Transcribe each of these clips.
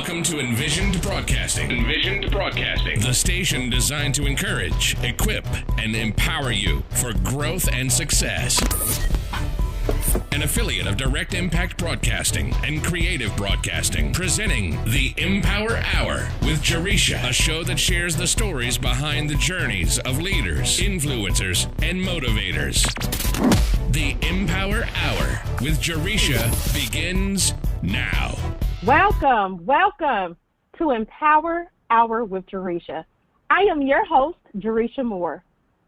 Welcome to Envisioned Broadcasting. Envisioned Broadcasting, the station designed to encourage, equip, and empower you for growth and success. An affiliate of Direct Impact Broadcasting and Creative Broadcasting, presenting the EmPower Hour with Jaresha, a show that shares the stories behind the journeys of leaders, influencers, and motivators. The EmPower Hour with Jaresha begins now. Welcome to EmPower Hour with Jaresha. I am your host, Jaresha Moore.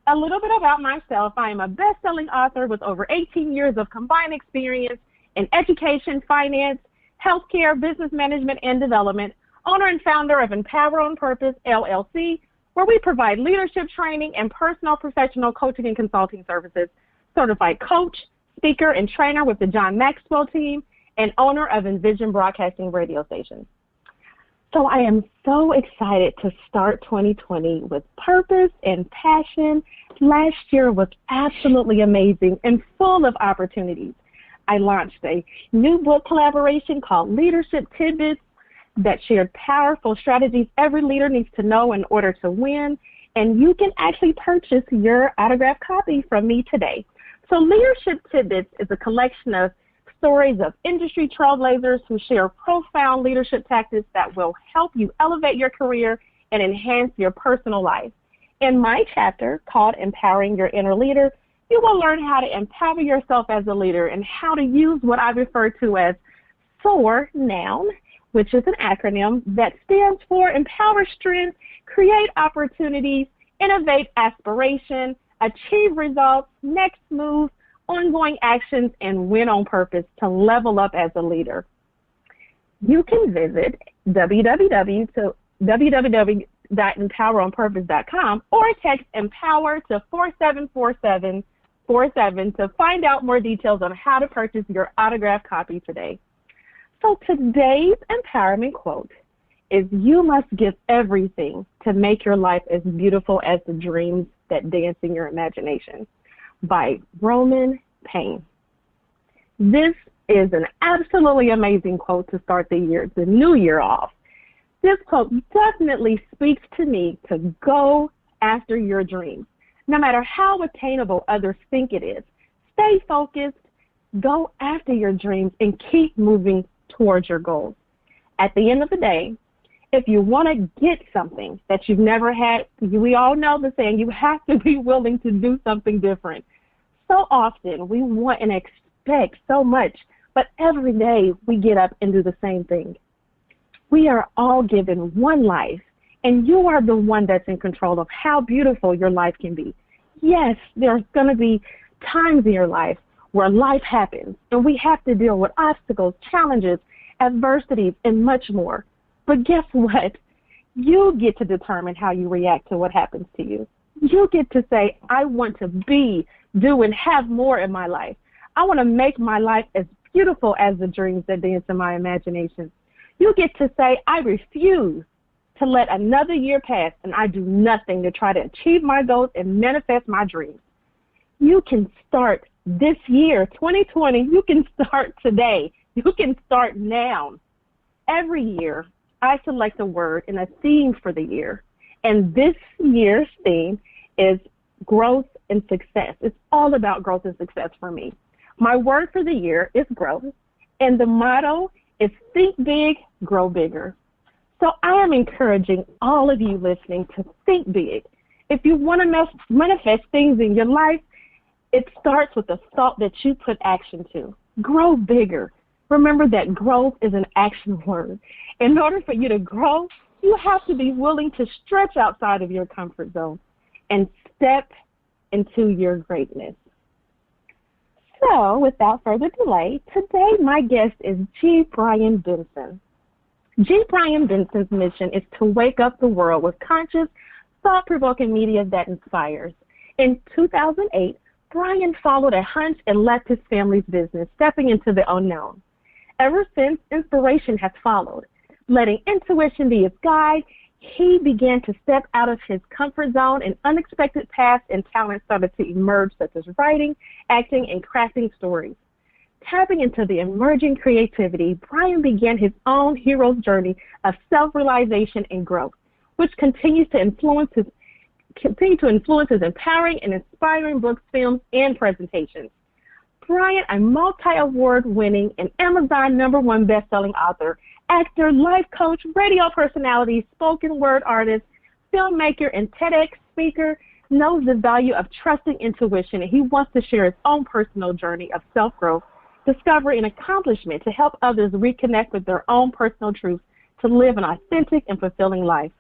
A little bit about myself. I am a best-selling author with over 18 years of combined experience in education, finance, healthcare, business management, and development, owner and founder of EmPower on Purpose, LLC, where we provide leadership training and personal professional coaching and consulting services, certified coach, speaker, and trainer with the John Maxwell team, and owner of Envision Broadcasting radio station. So I am so excited to start 2020 with purpose and passion. Last year was absolutely amazing and full of opportunities. I launched a new book collaboration called Leadership Tidbits that shared powerful strategies every leader needs to know in order to win. And you can actually purchase your autographed copy from me today. So Leadership Tidbits is a collection of stories of industry trailblazers who share profound leadership tactics that will help you elevate your career and enhance your personal life. In my chapter called Empowering Your Inner Leader, you will learn how to empower yourself as a leader and how to use what I refer to as SOAR noun, which is an acronym that stands for Empower Strength, Create Opportunities, Innovate Aspiration, Achieve Results, Next Move, Ongoing Actions, and Win on Purpose to level up as a leader. You can visit www.empoweronpurpose.com or text EmPower to 474747 to find out more details on how to purchase your autographed copy today. So today's empowerment quote is, "You must give everything to make your life as beautiful as the dreams that dance in your imagination," by Roman Payne. This is an absolutely amazing quote to start the new year off. This quote definitely speaks to me to go after your dreams. No matter how attainable others think it is, stay focused, go after your dreams, and keep moving towards your goals. At the end of the day, if you want to get something that you've never had, we all know the saying, you have to be willing to do something different. So often we want and expect so much, but every day we get up and do the same thing. We are all given one life, and you are the one that's in control of how beautiful your life can be. Yes, there's going to be times in your life where life happens, and we have to deal with obstacles, challenges, adversities, and much more. But guess what? You get to determine how you react to what happens to you. You get to say, I want to be, do, and have more in my life. I want to make my life as beautiful as the dreams that dance in my imagination. You get to say, I refuse to let another year pass and I do nothing to try to achieve my goals and manifest my dreams. You can start this year, 2020, you can start today. You can start now. Every year, I select a word and a theme for the year. And this year's theme is growth and success. It's all about growth and success for me. My word for the year is growth, and the motto is think big, grow bigger. So I am encouraging all of you listening to think big. If you want to manifest things in your life, it starts with the thought that you put action to. Grow bigger. Remember that growth is an action word. In order for you to grow, you have to be willing to stretch outside of your comfort zone and step into your greatness. So, without further delay, today my guest is G. Brian Benson. G. Brian Benson's mission is to wake up the world with conscious, thought-provoking media that inspires. In 2008, Brian followed a hunch and left his family's business, stepping into the unknown. Ever since, inspiration has followed. Letting intuition be his guide, he began to step out of his comfort zone, and unexpected paths and talents started to emerge, such as writing, acting, and crafting stories. Tapping into the emerging creativity, Brian began his own hero's journey of self-realization and growth, which continues to influence his empowering and inspiring books, films, and presentations. Brian, a multi-award winning and Amazon #1 best-selling author, actor, life coach, radio personality, spoken word artist, filmmaker, and TEDx speaker, knows the value of trusting intuition, and he wants to share his own personal journey of self-growth, discovery, and accomplishment to help others reconnect with their own personal truths to live an authentic and fulfilling life.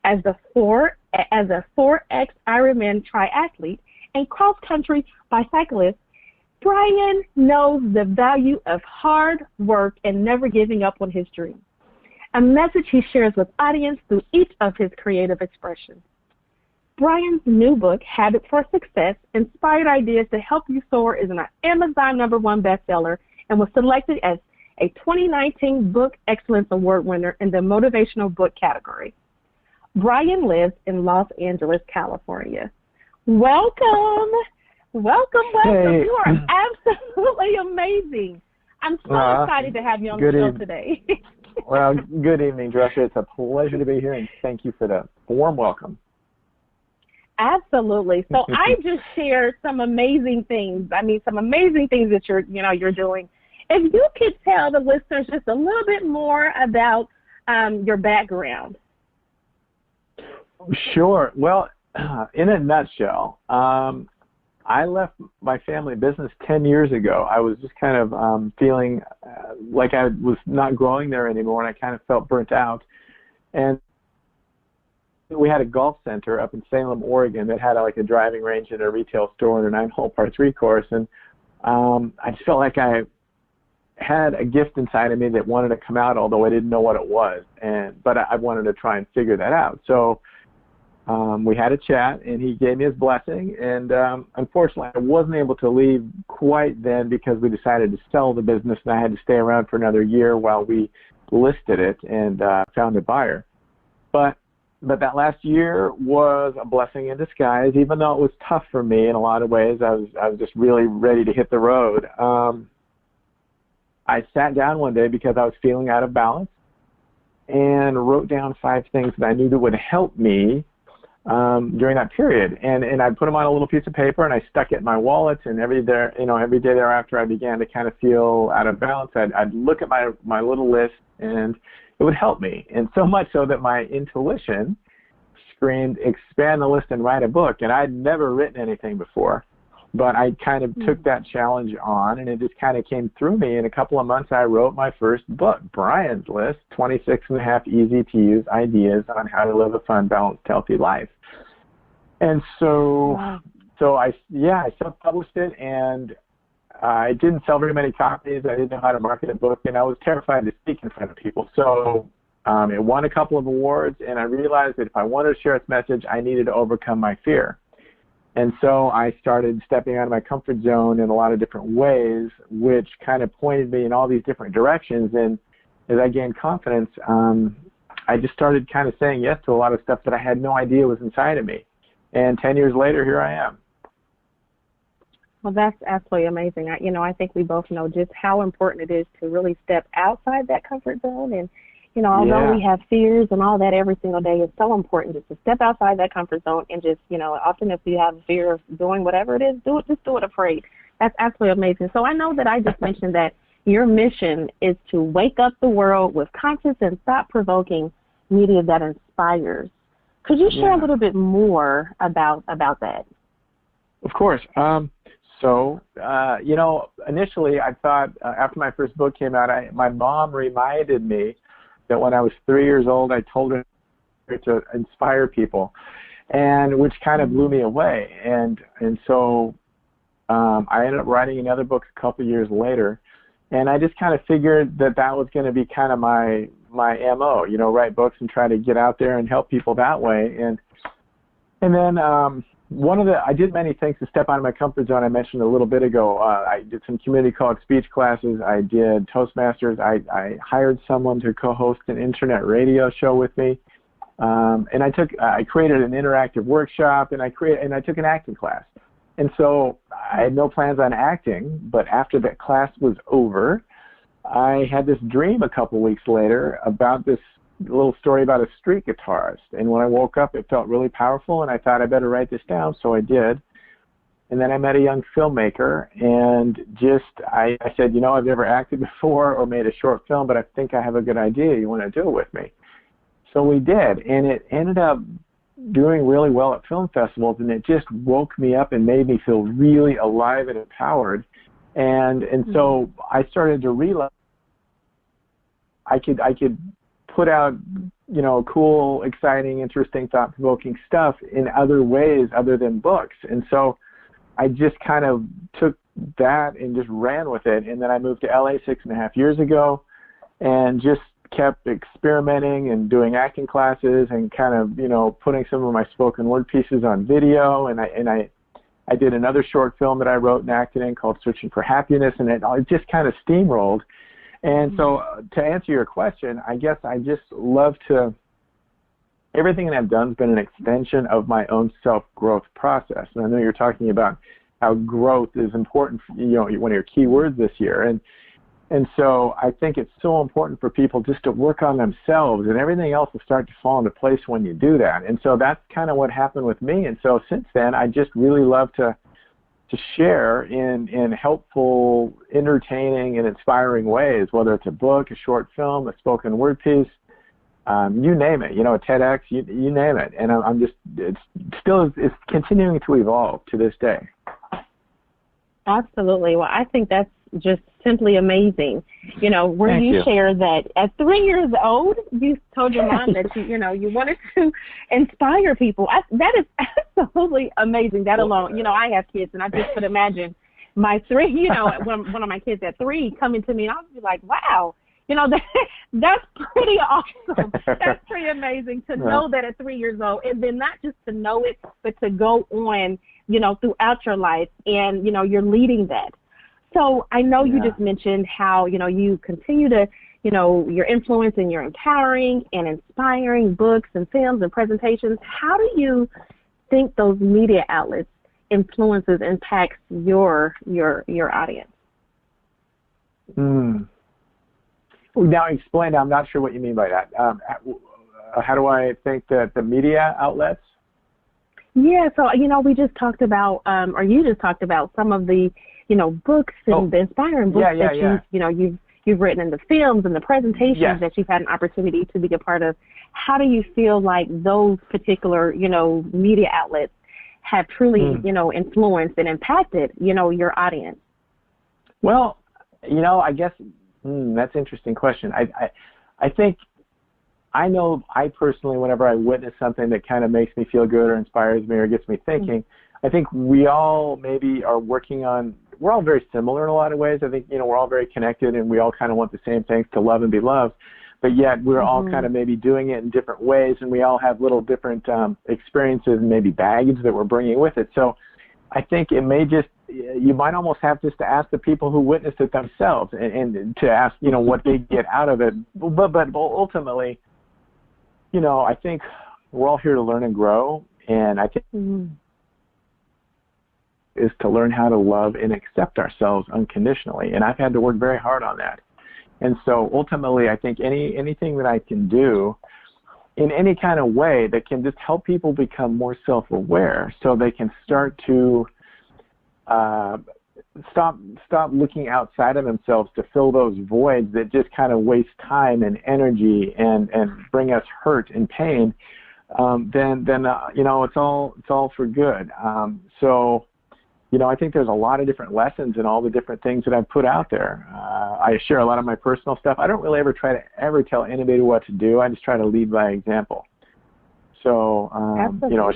As a 4X Ironman triathlete and cross-country bicyclist, Brian knows the value of hard work and never giving up on his dreams, a message he shares with audience through each of his creative expressions. Brian's new book, Habits for Success, Inspired Ideas to Help You Soar, is an Amazon #1 bestseller and was selected as a 2019 Book Excellence Award winner in the Motivational Book category. Brian lives in Los Angeles, California. Welcome. Hey. You are absolutely amazing. I'm so excited to have you on the show today. Well, good evening, Jaresha. It's a pleasure to be here, and thank you for the warm welcome. Absolutely. So I just shared some amazing things. Some amazing things that you're doing. If you could tell the listeners just a little bit more about your background. Sure. Well, in a nutshell, I left my family business 10 years ago. I was just kind of feeling like I was not growing there anymore, and I kind of felt burnt out. And we had a golf center up in Salem, Oregon that had like a driving range and a retail store and a 9-hole par 3 course. And I just felt like I had a gift inside of me that wanted to come out, although I didn't know what it was. But I wanted to try and figure that out. So we had a chat, and he gave me his blessing. And unfortunately, I wasn't able to leave quite then because we decided to sell the business, and I had to stay around for another year while we listed it and found a buyer. But that last year was a blessing in disguise, even though it was tough for me in a lot of ways. I was just really ready to hit the road. I sat down one day because I was feeling out of balance and wrote down 5 things that I knew that would help me during that period. And I put them on a little piece of paper, and I stuck it in my wallet. And every day thereafter, I began to kind of feel out of balance. I'd look at my little list, and it would help me. And so much so that my intuition screamed, expand the list and write a book. And I'd never written anything before, but I kind of took that challenge on, and it just kind of came through me. In a couple of months, I wrote my first book, Brian's List, 26.5 easy-to-use ideas on how to live a fun, balanced, healthy life. And so I self-published it, and I didn't sell very many copies. I didn't know how to market a book, and I was terrified to speak in front of people. So it won a couple of awards, and I realized that if I wanted to share its message, I needed to overcome my fear. And so I started stepping out of my comfort zone in a lot of different ways, which kind of pointed me in all these different directions. And as I gained confidence, I just started kind of saying yes to a lot of stuff that I had no idea was inside of me. And 10 years later, here I am. Well, that's absolutely amazing. I think we both know just how important it is to really step outside that comfort zone. And, although we have fears and all that every single day, it's so important just to step outside that comfort zone and just, often if you have a fear of doing whatever it is, do it afraid. That's absolutely amazing. So I know that I just mentioned that your mission is to wake up the world with conscious and thought-provoking media that inspires. Could you share a little bit more about that? Of course. Initially I thought after my first book came out, my mom reminded me that when I was 3 years old, I told her to inspire people, and which kind of blew me away. And so I ended up writing another book a couple of years later, and I just kind of figured that was going to be kind of my MO, write books and try to get out there and help people that way. And then I did many things to step out of my comfort zone. I mentioned a little bit ago, I did some community college speech classes. I did Toastmasters. I hired someone to co-host an internet radio show with me. And I created an interactive workshop, and I took an acting class. And so I had no plans on acting, but after that class was over, I had this dream a couple weeks later about this little story about a street guitarist. And when I woke up, it felt really powerful, and I thought I better write this down, so I did. And then I met a young filmmaker, and I said, I've never acted before or made a short film, but I think I have a good idea. You want to do it with me? So we did, and it ended up doing really well at film festivals, and it just woke me up and made me feel really alive and empowered. And so I started to realize I could put out, cool, exciting, interesting, thought-provoking stuff in other ways other than books. And so I just kind of took that and just ran with it. And then I moved to LA 6.5 years ago and just kept experimenting and doing acting classes and kind of, putting some of my spoken word pieces on video. And I did another short film that I wrote and acted in called Searching for Happiness, and it just kind of steamrolled. And so to answer your question, I guess I just love to, everything that I've done has been an extension of my own self-growth process. And I know you're talking about how growth is important, one of your key words this year. And so I think it's so important for people just to work on themselves, and everything else will start to fall into place when you do that. And so that's kind of what happened with me. And so since then, I just really love to share in helpful, entertaining, and inspiring ways, whether it's a book, a short film, a spoken word piece, you name it, a TEDx, you name it. And I'm just, it's continuing to evolve to this day. Absolutely. Well, I think that's just simply amazing. Where you share that at 3 years old, you told your mom that you wanted to inspire people. That is absolutely amazing. That alone, I have kids, and I just could imagine my three, one of my kids at 3 coming to me, and I would be like, wow. That's pretty awesome. That's pretty amazing to know that at 3 years old, and then not just to know it, but to go on, throughout your life, and, you're leading that. So I know you just mentioned how, you continue to, your influence and you're empowering and inspiring books and films and presentations. How do you think those media outlets impacts your audience? Now explain. I'm not sure what you mean by that. How do I think that the media outlets? Yeah, so we just talked about, or you just talked about some of the, books and the inspiring books that you've written, in the films and the presentations that you've had an opportunity to be a part of. How do you feel like those particular, media outlets have truly, influenced and impacted, your audience? Well, I guess that's an interesting question. I think I know I personally, whenever I witness something that kind of makes me feel good or inspires me or gets me thinking, I think we all maybe are working on, we're all very similar in a lot of ways. I think, we're all very connected, and we all kind of want the same things, to love and be loved. But yet we're all kind of maybe doing it in different ways, and we all have little different experiences and maybe baggage that we're bringing with it. So I think it may just, you might almost have just to ask the people who witnessed it themselves and to ask, what they get out of it. But ultimately, I think we're all here to learn and grow, and I think is to learn how to love and accept ourselves unconditionally. And I've had to work very hard on that. And so ultimately, I think anything that I can do in any kind of way that can just help people become more self-aware, so they can start to stop looking outside of themselves to fill those voids that just kind of waste time and energy and bring us hurt and pain, then it's all for good. So I think there's a lot of different lessons in all the different things that I've put out there. I share a lot of my personal stuff. I don't really ever try to tell anybody what to do. I just try to lead by example. So, a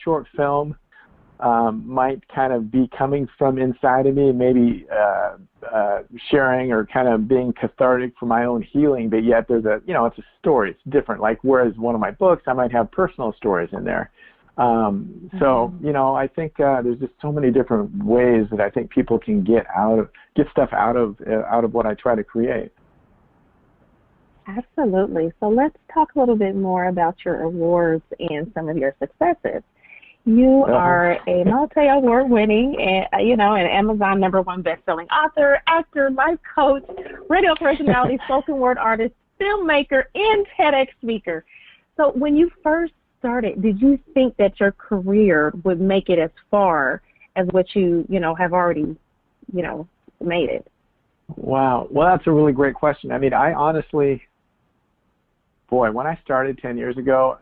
short film might kind of be coming from inside of me, maybe sharing or kind of being cathartic for my own healing, but yet there's it's a story. It's different. Like, whereas one of my books, I might have personal stories in there. So, I think there's just so many different ways that I think people can get stuff out of what I try to create. Absolutely. So let's talk a little bit more about your awards and some of your successes. You are a multi-award winning, and Amazon #1 best-selling author, actor, life coach, radio personality, spoken word artist, filmmaker, and TEDx speaker. So when you first started, did you think that your career would make it as far as what you have already, made it? Wow. Well, that's a really great question. I mean, I honestly, when I started 10 years ago,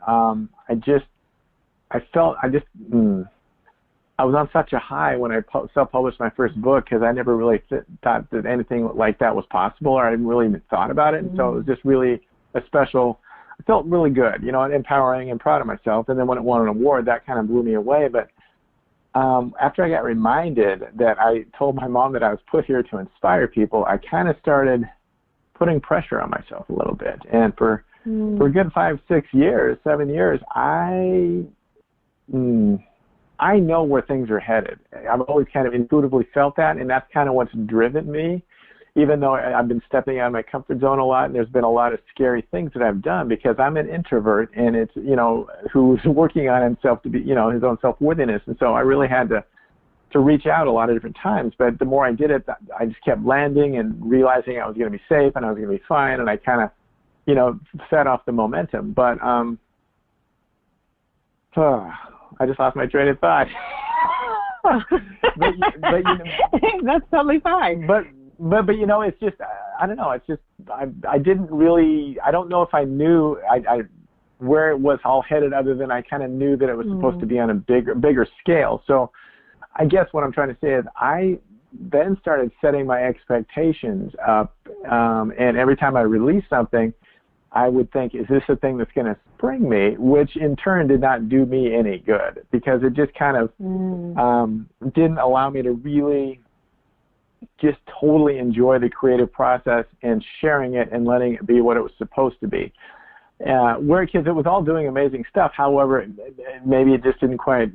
I was on such a high when I self-published my first book, because I never really thought that anything like that was possible, or I hadn't really even thought about it. And so it was just really I felt really good, and empowering and proud of myself. And then when it won an award, that kind of blew me away. But after I got reminded that I told my mom that I was put here to inspire people, I kind of started putting pressure on myself a little bit. And for a good 5, 6 years, 7 years, I know where things are headed. I've always kind of intuitively felt that, and that's kind of what's driven me, even though I've been stepping out of my comfort zone a lot, and there's been a lot of scary things that I've done, because I'm an introvert, and it's, who's working on himself to be, his own self-worthiness. And so I really had to reach out a lot of different times. But the more I did it, I just kept landing and realizing I was going to be safe and I was going to be fine, and I kind of, fed off the momentum. But I just lost my train of thought. but That's totally fine. But it's just, I don't know. It's just, I didn't really, I don't know if I knew where it was all headed, other than I kind of knew that it was supposed to be on a bigger scale. So I guess what I'm trying to say is I then started setting my expectations up, and every time I released something, I would think, is this a thing that's going to spring me? Which in turn did not do me any good, because it just kind of didn't allow me to really just totally enjoy the creative process and sharing it and letting it be what it was supposed to be. Because it was all doing amazing stuff. However, maybe it just didn't quite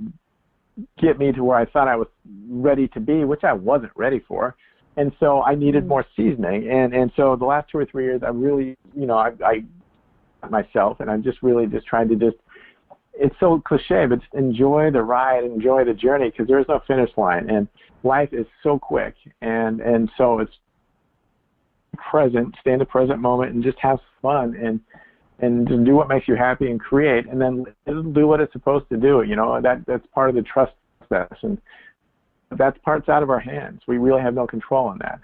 get me to where I thought I was ready to be, which I wasn't ready for. And so I needed more seasoning. And so the last 2 or 3 years, I really, I myself, and I'm just really just trying to it's so cliche, but just enjoy the ride, enjoy the journey, because there's no finish line. And life is so quick. And so it's present, stay in the present moment, and just have fun and just do what makes you happy and create, and then it'll do what it's supposed to do. That's part of the trust process. And that part's out of our hands. We really have no control on that.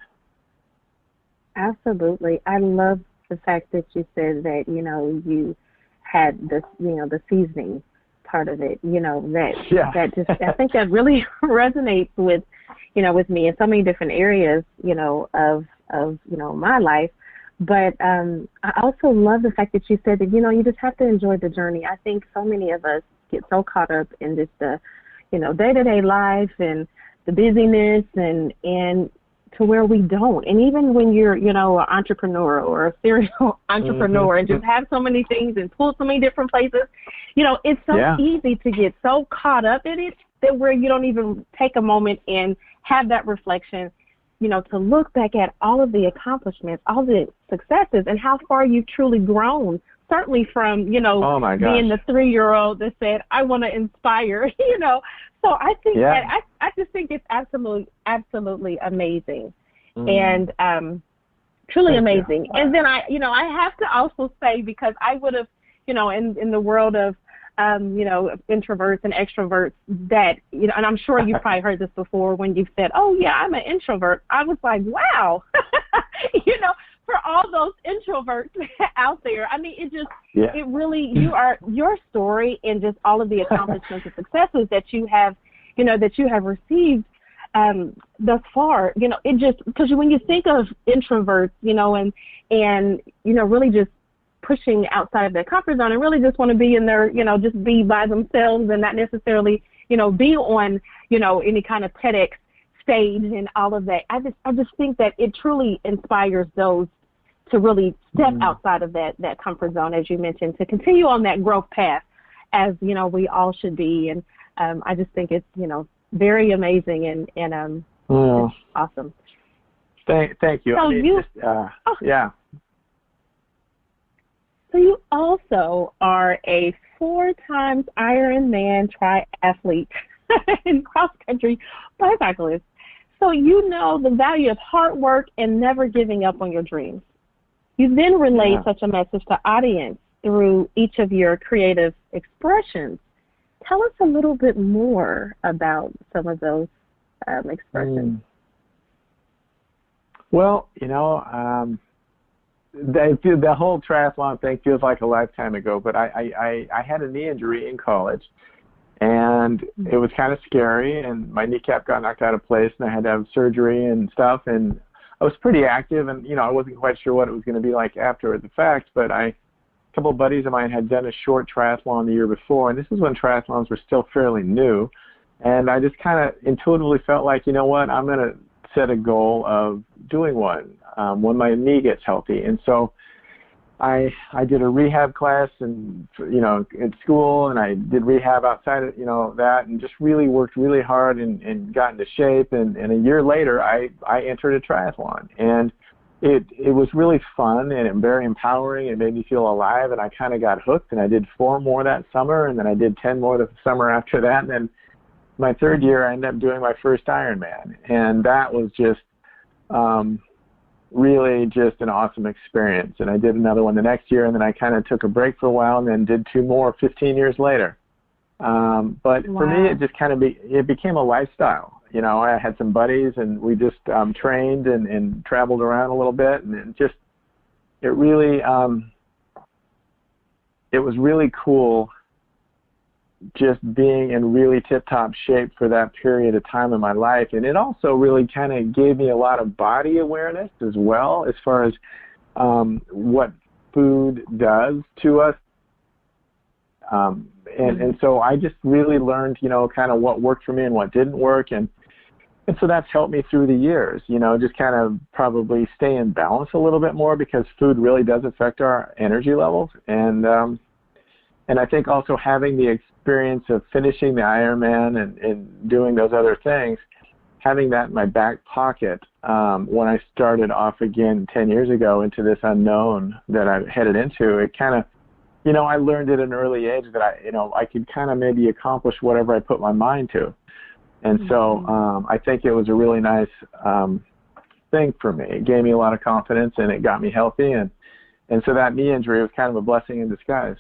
Absolutely. I love the fact that you said that, you had this, the seasoning part of it, that just, I think that really resonates with, with me in so many different areas, of my life. But I also love the fact that you said that, you just have to enjoy the journey. I think so many of us get so caught up in just the, day-to-day life and the busyness and to where we don't. And even when you're, an entrepreneur or a serial entrepreneur and just have so many things and pull so many different places, it's so easy to get so caught up in it that where you don't even take a moment and have that reflection, to look back at all of the accomplishments, all the successes, and how far you've truly grown. Certainly from, being the 3-year-old that said, I want to inspire, So I think that I just think it's absolutely amazing, and truly amazing. And then I have to also say, because I would have, in the world of, introverts and extroverts, that, and I'm sure you've probably heard this before when you've said, oh yeah, I'm an introvert. I was like, wow, for all those introverts out there. I mean, it really, your story and just all of the accomplishments and successes that you have, received thus far, it just, because when you think of introverts, and really just pushing outside of their comfort zone and really just want to be in their, just be by themselves and not necessarily, be on, any kind of TEDx stage and all of that. I just think that it truly inspires those to really step outside of that comfort zone, as you mentioned, to continue on that growth path, as, we all should be. And I just think it's, very amazing and awesome. Thank you. So So you So you also are a 4 times Ironman triathlete and cross-country bicyclist. So you know the value of hard work and never giving up on your dreams. You then relay such a message to audience through each of your creative expressions. Tell us a little bit more about some of those expressions. Well, the whole triathlon thing feels like a lifetime ago, but I had a knee injury in college, and it was kind of scary, and my kneecap got knocked out of place, and I had to have surgery and stuff, and I was pretty active, and, I wasn't quite sure what it was going to be like after the fact, but a couple of buddies of mine had done a short triathlon the year before, and this is when triathlons were still fairly new, and I just kind of intuitively felt like, you know what, I'm going to set a goal of doing one when my knee gets healthy. And so I did a rehab class and at school, and I did rehab outside of that, and just really worked really hard and got into shape, and a year later I entered a triathlon, and it was really fun and very empowering. It made me feel alive, and I kind of got hooked, and I did 4 more that summer, and then I did 10 more the summer after that, and then my 3rd year I ended up doing my first Ironman, and that was just really just an awesome experience. And I did another one the next year, and then I kind of took a break for a while and then did 2 more 15 years later. But for me, it just kind of it became a lifestyle. I had some buddies, and we just trained and traveled around a little bit, and it was really cool just being in really tip-top shape for that period of time in my life. And it also really kind of gave me a lot of body awareness as well, as far as what food does to us. And so I just really learned, kind of what worked for me and what didn't work. And so that's helped me through the years, just kind of probably stay in balance a little bit more, because food really does affect our energy levels. And I think also having the experience of finishing the Ironman and doing those other things, having that in my back pocket when I started off again 10 years ago into this unknown that I headed into, it kind of, I learned at an early age that I could kind of maybe accomplish whatever I put my mind to. And so I think it was a really nice thing for me. It gave me a lot of confidence, and it got me healthy. And so that knee injury was kind of a blessing in disguise.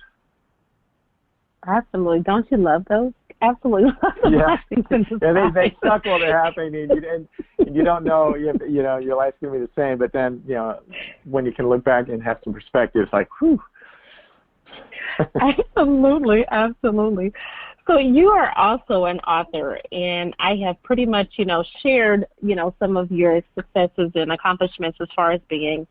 Absolutely. Don't you love those? Absolutely. Yeah, they suck while they're happening, and you don't know, your life's going to be the same. But then, when you can look back and have some perspective, it's like, whew. Absolutely. So you are also an author, and I have pretty much, shared, some of your successes and accomplishments as far as being,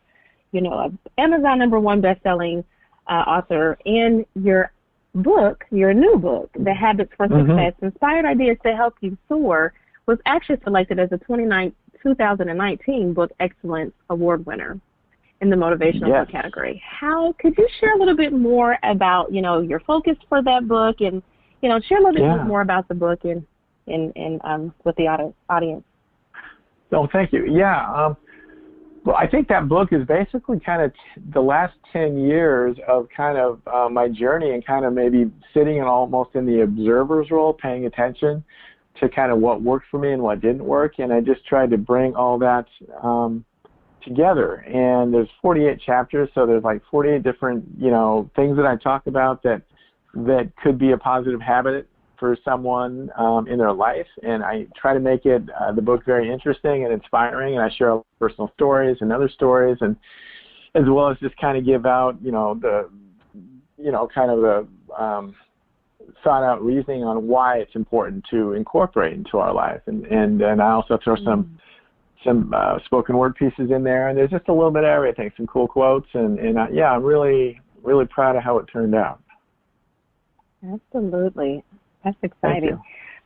an Amazon #1 best-selling author, and your new book, The Habits for Success, Inspired Ideas to Help You Soar, was actually selected as a 2019 Book Excellence Award winner in the motivational book category. How could you share a little bit more about, your focus for that book, and, share a little bit more about the book and with the audience? Oh, thank you. Yeah. Well, I think that book is basically kind of the last 10 years of kind of my journey, and kind of maybe sitting almost in the observer's role, paying attention to kind of what worked for me and what didn't work. And I just tried to bring all that together. And there's 48 chapters, so there's like 48 different, things that I talk about that could be a positive habit for someone in their life, and I try to make it the book very interesting and inspiring, and I share personal stories and other stories, and as well as just kind of give out the thought out reasoning on why it's important to incorporate into our life, and I also throw some spoken word pieces in there, and there's just a little bit of everything, some cool quotes, and I'm really proud of how it turned out. Absolutely. That's exciting.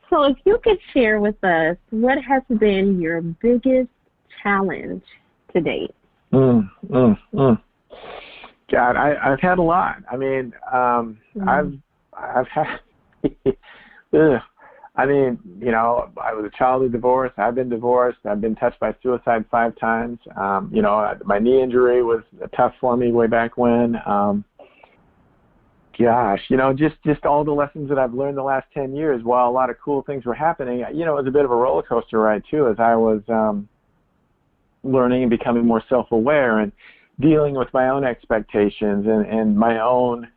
So if you could share with us, what has been your biggest challenge to date? God, I've had a lot. I mean, I've had, I was a child of divorce. I've been divorced. I've been touched by suicide 5 times. My knee injury was tough for me way back when. Gosh, just all the lessons that I've learned the last 10 years, while a lot of cool things were happening, it was a bit of a roller coaster ride too, as I was learning and becoming more self-aware and dealing with my own expectations and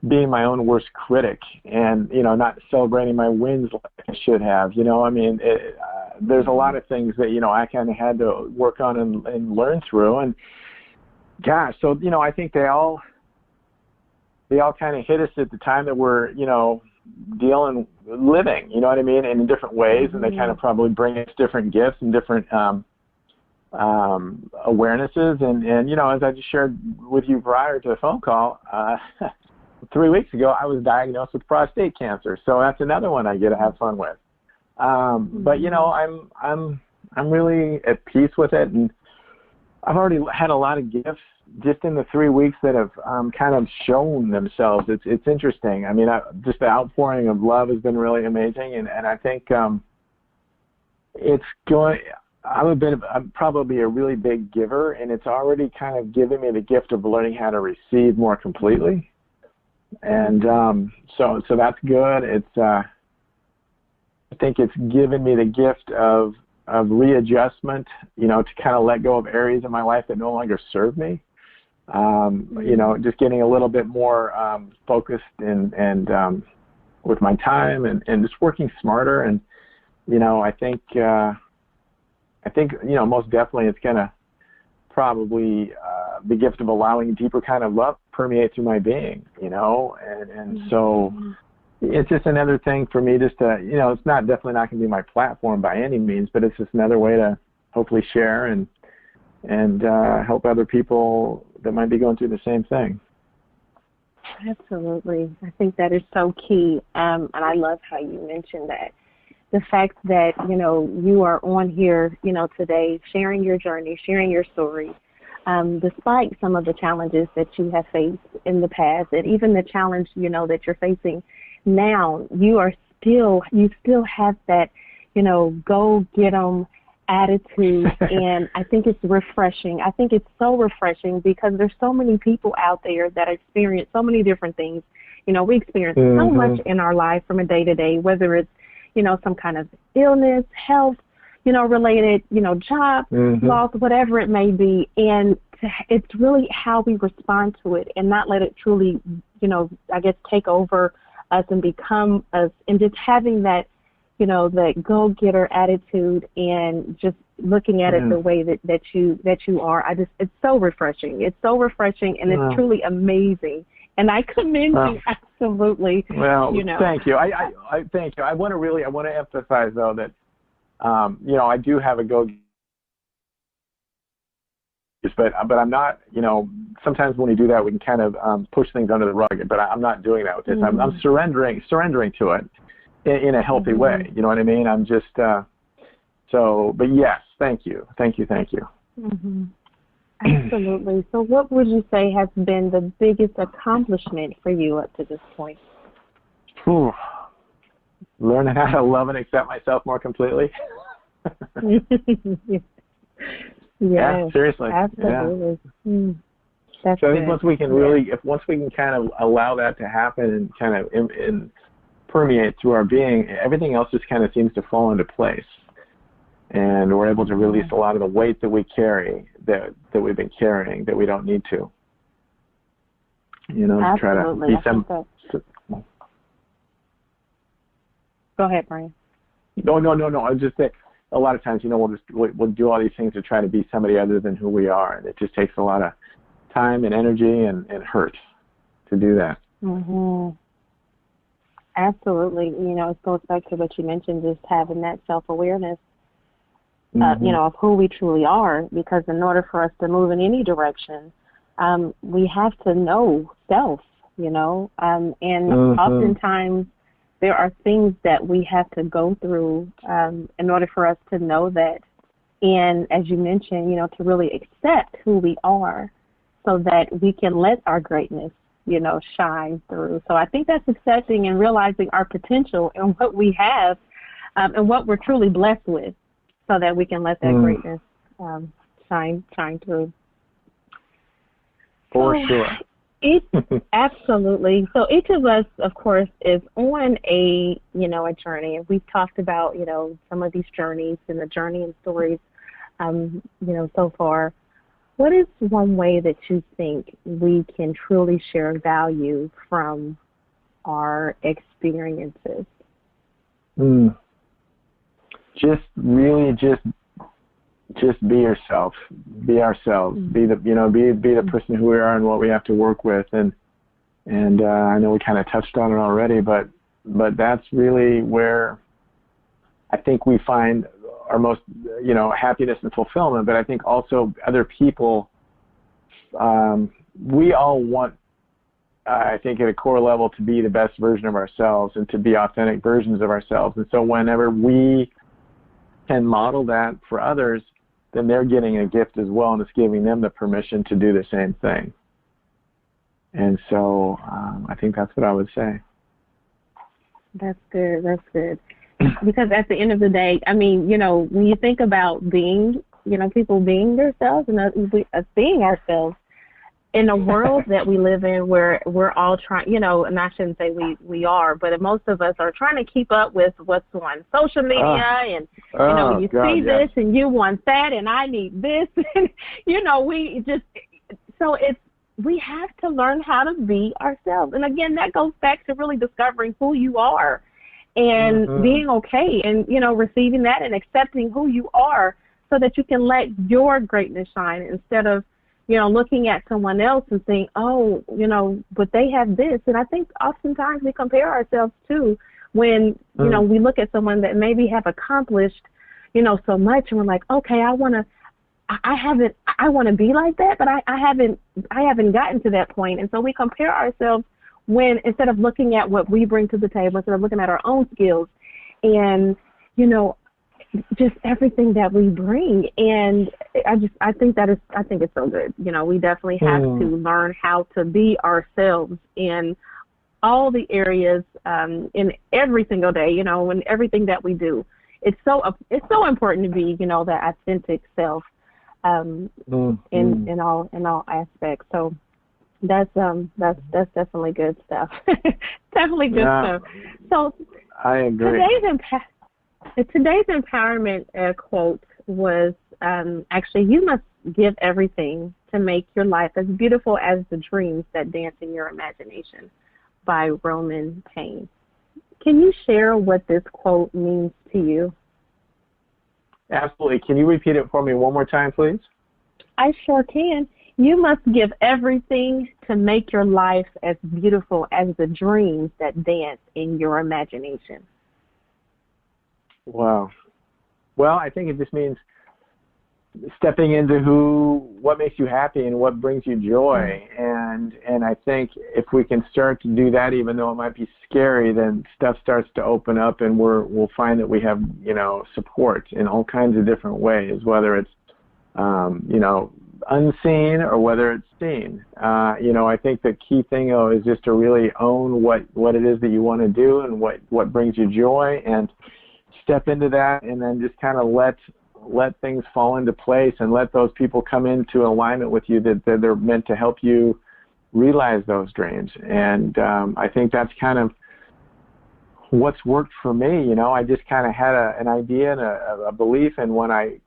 being my own worst critic, and, not celebrating my wins like I should have. There's a lot of things that, I kind of had to work on and learn through. And gosh, so, I think they all kind of hit us at the time that we're, living, in different ways. And they kind of probably bring us different gifts and different awarenesses. And, as I just shared with you prior to the phone call, 3 weeks ago, I was diagnosed with prostate cancer. So that's another one I get to have fun with. But, I'm really at peace with it. And I've already had a lot of gifts just in the 3 weeks that have kind of shown themselves. It's interesting. Just the outpouring of love has been really amazing. And I think I'm probably a really big giver, and it's already kind of given me the gift of learning how to receive more completely. And so that's good. It's I think it's given me the gift of readjustment, to kind of let go of areas of my life that no longer serve me. Just getting a little bit more focused and with my time and just working smarter. And I think most definitely it's gonna probably the gift of allowing deeper kind of love permeate through my being, and so it's just another thing for me just to, it's definitely not going to be my platform by any means, but it's just another way to hopefully share and help other people that might be going through the same thing. Absolutely. I think that is so key. And I love how you mentioned that. The fact that, you are on here, today, sharing your journey, sharing your story, despite some of the challenges that you have faced in the past, and even the challenge, that you're facing now, you still have that, go get 'em attitude. And I think it's refreshing. I think it's so refreshing because there's so many people out there that experience so many different things. We experience so much in our life from a day to day, whether it's, some kind of illness, health, related, job loss, whatever it may be. And it's really how we respond to it and not let it truly, take over us and become us, and just having that, that go-getter attitude and just looking at it the way that you are. It's so refreshing. It's so refreshing, and it's truly amazing. And I commend you, absolutely. Well, thank you. I thank you. I want to emphasize though that, I do have a go-getter, but I'm not, sometimes when we do that, we can kind of push things under the rug, but I'm not doing that with this. I'm surrendering to it in a healthy way. You know what I mean? I'm just, but yes, thank you. Mm-hmm. Absolutely. So what would you say has been the biggest accomplishment for you up to this point? Learning how to love and accept myself more completely. Yeah, seriously. Absolutely. Yeah. So I think once we can kind of allow that to happen and kind of permeate through our being, everything else just kind of seems to fall into place. And we're able to release a lot of the weight that we carry, that we've been carrying, that we don't need to. To try to be some. Go ahead, Brian. No. I was just saying, a lot of times, we'll do all these things to try to be somebody other than who we are, and it just takes a lot of time and energy and hurt to do that. Mm-hmm. Absolutely. It goes back to what you mentioned, just having that self-awareness, of who we truly are, because in order for us to move in any direction, we have to know self, and oftentimes there are things that we have to go through in order for us to know that, and as you mentioned, to really accept who we are so that we can let our greatness, shine through. So I think that's accepting and realizing our potential and what we have and what we're truly blessed with, so that we can let that greatness shine through. For sure. It absolutely. So each of us, of course, is on a journey. We've talked about, some of these journeys and the journey and stories, so far. What is one way that you think we can truly share value from our experiences? Just really just be yourself, be ourselves, be the person who we are and what we have to work with. And I know we kind of touched on it already, but that's really where I think we find our most, happiness and fulfillment. But I think also other people, we all want, I think at a core level, to be the best version of ourselves and to be authentic versions of ourselves. And so whenever we can model that for others, then they're getting a gift as well, and it's giving them the permission to do the same thing. And so I think that's what I would say. That's good. That's good. Because at the end of the day, I mean, when you think about being, people being themselves and us being ourselves, in a world that we live in where we're all trying, and I shouldn't say we are, but most of us are trying to keep up with what's on social media and, you see this and you want that and I need this. And, we have to learn how to be ourselves. And again, that goes back to really discovering who you are and being okay and, receiving that and accepting who you are so that you can let your greatness shine instead of, looking at someone else and saying, oh, but they have this. And I think oftentimes we compare ourselves too when, we look at someone that maybe have accomplished, so much and we're like, okay, I want to be like that, but I haven't gotten to that point. And so we compare ourselves when, instead of looking at what we bring to the table, instead of looking at our own skills and, just everything that we bring. And I think it's so good. We definitely have to learn how to be ourselves in all the areas, in every single day, in everything that we do. It's so important to be, that authentic self, in all aspects. So that's definitely good stuff. Definitely good stuff. So I agree. Today's empowerment quote was actually, you must give everything to make your life as beautiful as the dreams that dance in your imagination, by Roman Payne. Can you share what this quote means to you? Absolutely. Can you repeat it for me one more time, please? I sure can. You must give everything to make your life as beautiful as the dreams that dance in your imagination. Wow. Well, I think it just means stepping into what makes you happy and what brings you joy. And I think if we can start to do that, even though it might be scary, then stuff starts to open up and we'll find that we have, support in all kinds of different ways, whether it's, unseen or whether it's seen. I think the key thing, though, is just to really own what it is that you want to do and what brings you joy, and step into that, and then just kind of let things fall into place and let those people come into alignment with you that they're meant to help you realize those dreams. And I think that's kind of what's worked for me. I just kind of had an idea and a belief, and when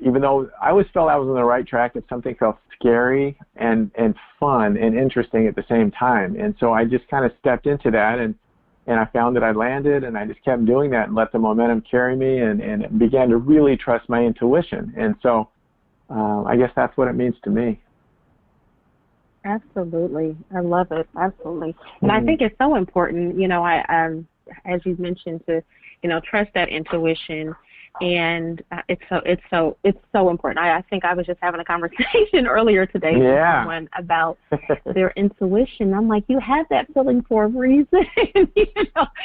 even though I always felt I was on the right track, if something felt scary and fun and interesting at the same time. And so I just kind of stepped into that, and I found that I landed, and I just kept doing that and let the momentum carry me, and began to really trust my intuition. And so I guess that's what it means to me. Absolutely. I love it. Absolutely. And I think it's so important, as you've mentioned, to, trust that intuition. And it's so important. I think I was just having a conversation earlier today with someone about their intuition. I'm like, you have that feeling for a reason.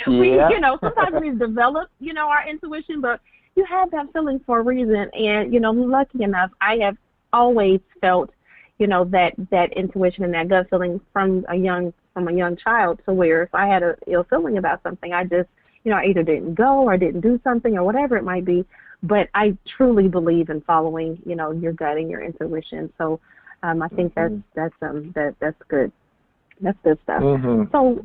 Sometimes we develop, our intuition, but you have that feeling for a reason. And, lucky enough, I have always felt, that intuition and that gut feeling from a young child, to where if I had a ill feeling about something, I just, I either didn't go or didn't do something or whatever it might be. But I truly believe in following, your gut and your intuition. So I think that's good. That's good stuff. Mm-hmm. So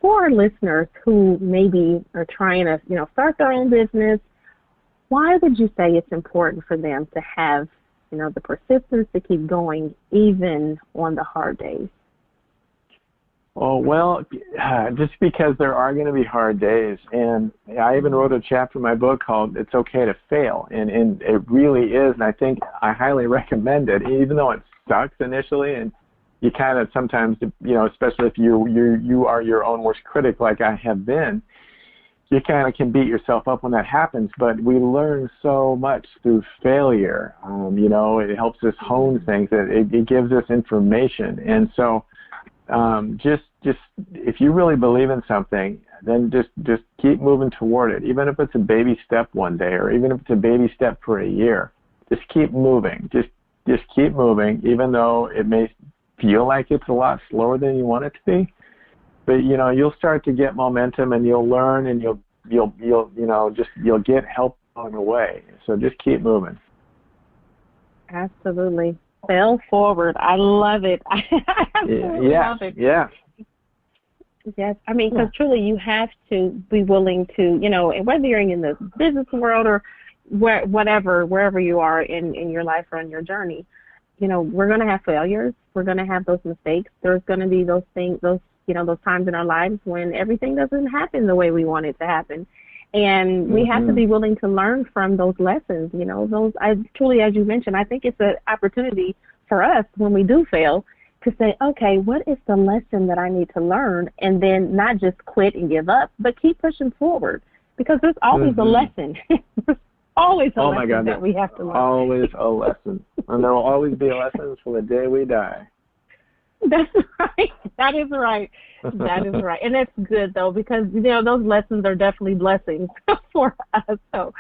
for our listeners who maybe are trying to, start their own business, why would you say it's important for them to have, the persistence to keep going even on the hard days? Oh, well, just because there are going to be hard days. And I even wrote a chapter in my book called It's Okay to Fail. And it really is. And I think I highly recommend it, even though it sucks initially. And you kind of sometimes, especially if you are your own worst critic like I have been, you kind of can beat yourself up when that happens. But we learn so much through failure. It helps us hone things. It gives us information. And so just if you really believe in something, then just keep moving toward it. Even if it's a baby step one day, or even if it's a baby step for a year, just keep moving. Just keep moving, even though it may feel like it's a lot slower than you want it to be. But you'll start to get momentum, and you'll learn, and you'll get help along the way. So just keep moving. Absolutely. Fail forward. I love it. I absolutely love it. Yeah. Yes. I mean, because truly you have to be willing to, whether you're in the business world or wherever you are in your life or in your journey, we're going to have failures. We're going to have those mistakes. There's going to be those things, those times in our lives when everything doesn't happen the way we want it to happen. And we have to be willing to learn from those lessons. Truly, as you mentioned, I think it's an opportunity for us when we do fail to say, okay, what is the lesson that I need to learn? And then not just quit and give up, but keep pushing forward, because there's always a lesson. There's always a lesson that we have to learn. Always a lesson. And there will always be lessons till the day we die. That's right. That is right. That is right. And that's good, though, because, those lessons are definitely blessings for us. So,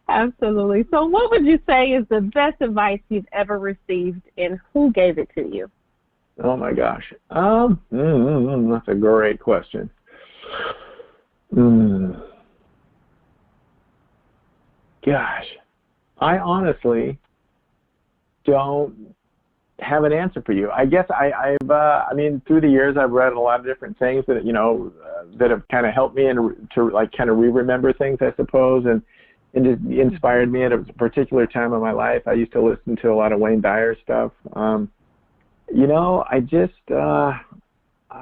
absolutely. So what would you say is the best advice you've ever received, and who gave it to you? Oh, my gosh. That's a great question. Gosh. I honestly don't have an answer for you. I guess I've through the years I've read a lot of different things that that have kind of helped me to kind of re-remember things, I suppose, and just inspired me at a particular time of my life. I used to listen to a lot of Wayne Dyer stuff.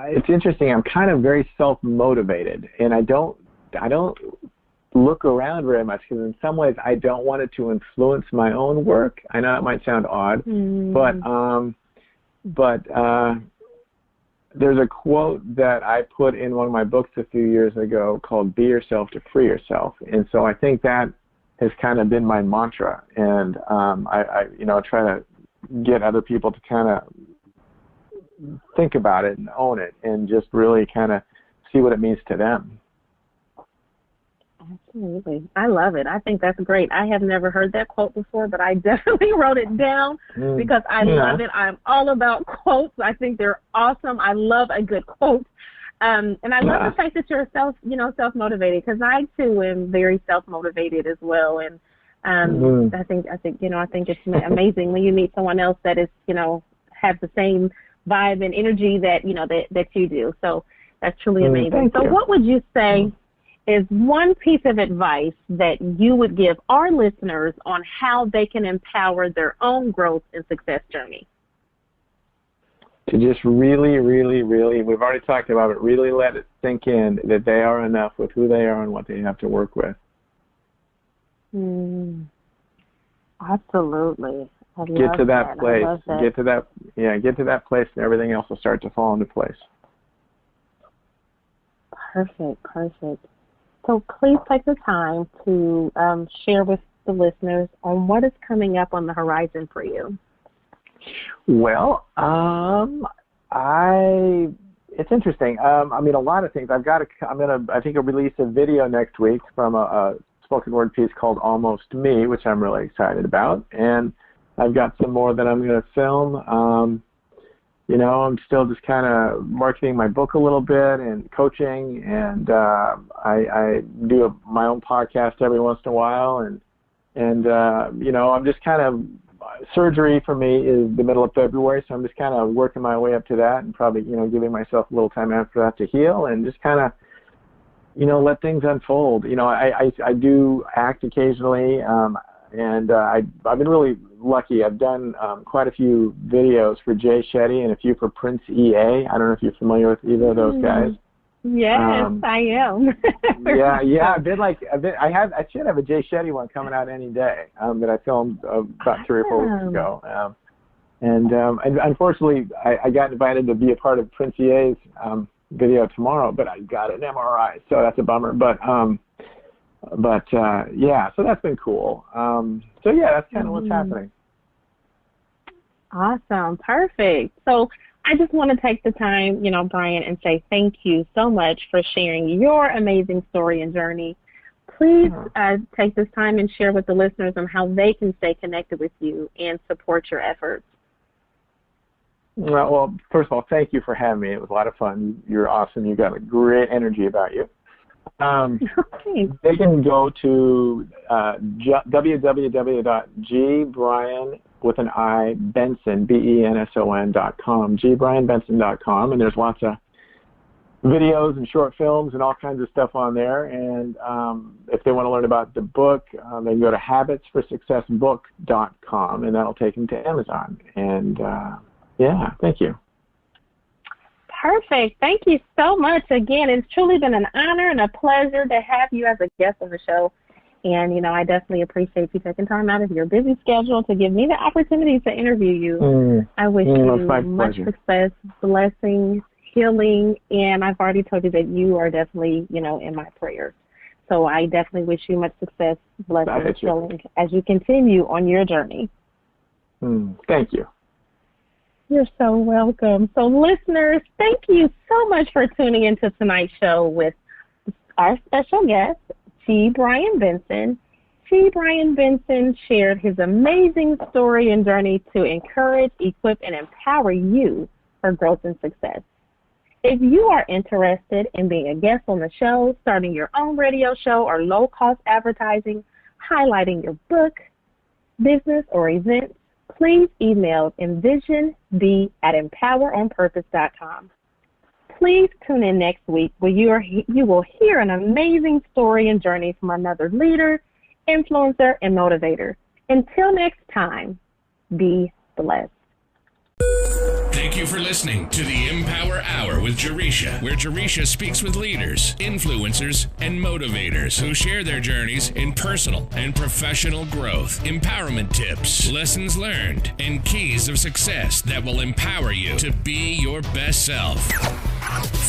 It's interesting. I'm kind of very self-motivated, and I don't look around very much, because in some ways I don't want it to influence my own work. I know that might sound odd, but there's a quote that I put in one of my books a few years ago called "Be Yourself to Free Yourself," and so I think that has kind of been my mantra. And I try to get other people to kind of think about it and own it, and just really kind of see what it means to them. Absolutely. I love it. I think that's great. I have never heard that quote before, but I definitely wrote it down because I love it. I'm all about quotes. I think they're awesome. I love a good quote. And I love the fact that you're self-motivated, because I too am very self-motivated as well. And I think it's amazing when you meet someone else that is, have the same vibe and energy that you do. So that's truly amazing. So what would you say is one piece of advice that you would give our listeners on how they can empower their own growth and success journey? To just really, really, really, we've already talked about it, really let it sink in that they are enough with who they are and what they have to work with. Absolutely. Get to that place. Get to that place, and everything else will start to fall into place. Perfect. So please take the time to share with the listeners on what is coming up on the horizon for you. Well, it's interesting. A lot of things. I think I'll release a video next week from a spoken word piece called Almost Me, which I'm really excited about. And I've got some more that I'm going to film. I'm still just kind of marketing my book a little bit and coaching, and I do my own podcast every once in a while, and I'm just kind of surgery for me is the middle of February, so I'm just kind of working my way up to that and probably, giving myself a little time after that to heal and just kind of, let things unfold. I do act occasionally, and I've been really lucky. I've done quite a few videos for Jay Shetty and a few for Prince EA. I don't know if you're familiar with either of those guys. Yes, I am. yeah. I should have a Jay Shetty one coming out any day that I filmed about 3 or 4 weeks ago. And unfortunately, I got invited to be a part of Prince EA's video tomorrow, but I got an MRI, so that's a bummer. But so that's been cool. So yeah, that's kind of what's happening. Awesome, perfect. So I just want to take the time, Brian, and say thank you so much for sharing your amazing story and journey. Please take this time and share with the listeners on how they can stay connected with you and support your efforts. Well, first of all, thank you for having me. It was a lot of fun. You're awesome. You got a great energy about you. They can go to www.gbrian with an I Benson BENSON.com, gbrianbenson.com, and there's lots of videos and short films and all kinds of stuff on there. And if they want to learn about the book, they can go to habitsforsuccessbook.com, and that'll take them to Amazon. And thank you. Perfect. Thank you so much. Again, it's truly been an honor and a pleasure to have you as a guest on the show. And, I definitely appreciate you taking time out of your busy schedule to give me the opportunity to interview you. I wish you much success, blessings, healing, and I've already told you that you are definitely, in my prayers. So I definitely wish you much success, blessings, healing as you continue on your journey. Thank you. You're so welcome. So listeners, thank you so much for tuning into tonight's show with our special guest, G. Brian Benson. G. Brian Benson shared his amazing story and journey to encourage, equip, and empower you for growth and success. If you are interested in being a guest on the show, starting your own radio show, or low-cost advertising, highlighting your book, business, or events, please email envisionb@empoweronpurpose.com. Please tune in next week where you will hear an amazing story and journey from another leader, influencer, and motivator. Until next time, be blessed. Thank you for listening to the EmPower Hour with Jaresha, where Jaresha speaks with leaders, influencers, and motivators who share their journeys in personal and professional growth, empowerment tips, lessons learned, and keys of success that will empower you to be your best self.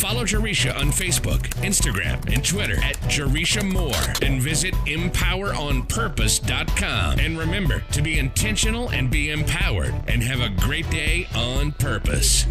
Follow Jaresha on Facebook, Instagram, and Twitter at Jaresha Moore, and visit EmPowerOnPurpose.com. And remember to be intentional and be empowered, and have a great day on purpose.